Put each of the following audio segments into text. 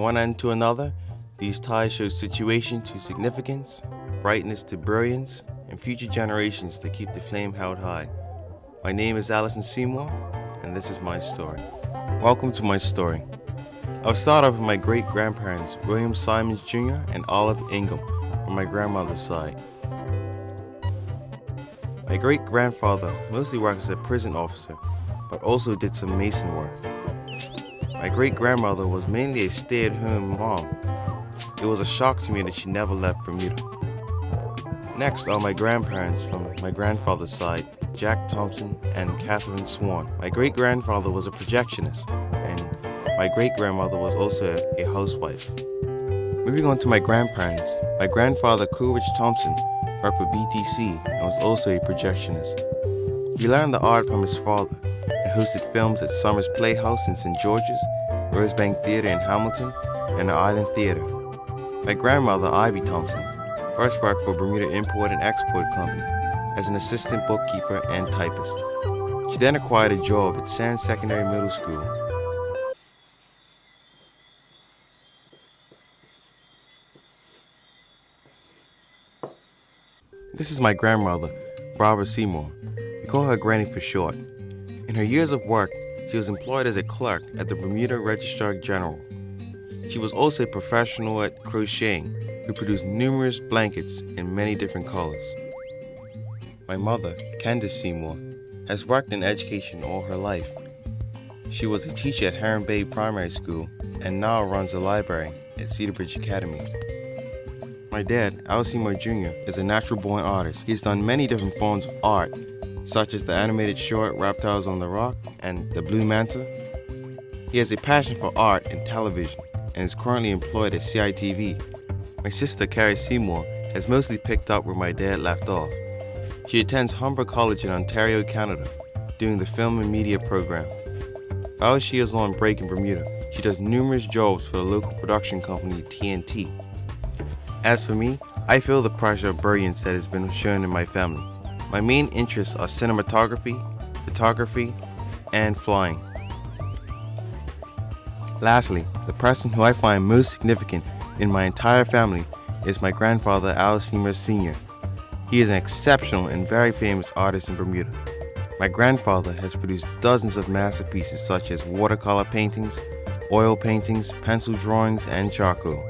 one end to another, these ties show situation to significance, brightness to brilliance, and future generations that keep the flame held high. My name is Allison Seymour, and this is my story. Welcome to my story. I'll start off with my great-grandparents, William Simons Jr. and Olive Ingham, from my grandmother's side. My great-grandfather mostly worked as a prison officer, but also did some mason work. My great-grandmother was mainly a stay-at-home mom. It was a shock to me that she never left Bermuda. Next are my grandparents from my grandfather's side, Jack Thompson and Catherine Swan. My great-grandfather was a projectionist, and my great-grandmother was also a housewife. Moving on to my grandparents, my grandfather Coolidge Thompson worked with BTC and was also a projectionist. He learned the art from his father and hosted films at Summers Playhouse in St. George's, Rosebank Theatre in Hamilton, and the Island Theatre. My grandmother, Ivy Thompson, first worked for Bermuda Import and Export Company as an assistant bookkeeper and typist. She then acquired a job at Sands Secondary Middle School. This is my grandmother, Barbara Seymour. We call her Granny for short. In her years of work, she was employed as a clerk at the Bermuda Registrar General. She was also a professional at crocheting, who produced numerous blankets in many different colors. My mother, Candace Seymour, has worked in education all her life. She was a teacher at Heron Bay Primary School and now runs a library at Cedar Bridge Academy. My dad, Al Seymour Jr., is a natural-born artist. He has done many different forms of art, such as the animated short Reptiles on the Rock and The Blue Manta. He has a passion for art and television and is currently employed at CITV. My sister, Carrie Seymour, has mostly picked up where my dad left off. She attends Humber College in Ontario, Canada, doing the film and media program. While she is on break in Bermuda, she does numerous jobs for the local production company TNT. As for me, I feel the pressure of brilliance that has been shown in my family. My main interests are cinematography, photography, and flying. Lastly, the person who I find most significant in my entire family is my grandfather, Al Seymour Sr. He is an exceptional and very famous artist in Bermuda. My grandfather has produced dozens of masterpieces such as watercolor paintings, oil paintings, pencil drawings, and charcoal.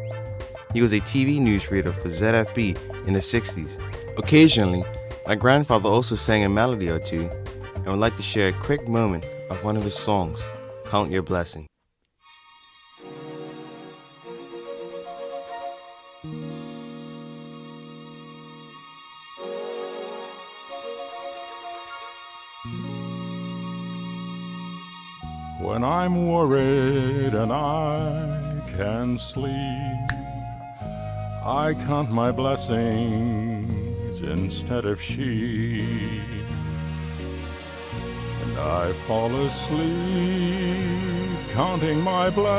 He was a TV newsreader for ZFB in the 60s. Occasionally, my grandfather also sang a melody or two, and would like to share a quick moment of one of his songs, Count Your Blessing. When I'm worried and I can't sleep, I count my blessings instead of sheep, and I fall asleep counting my blessings.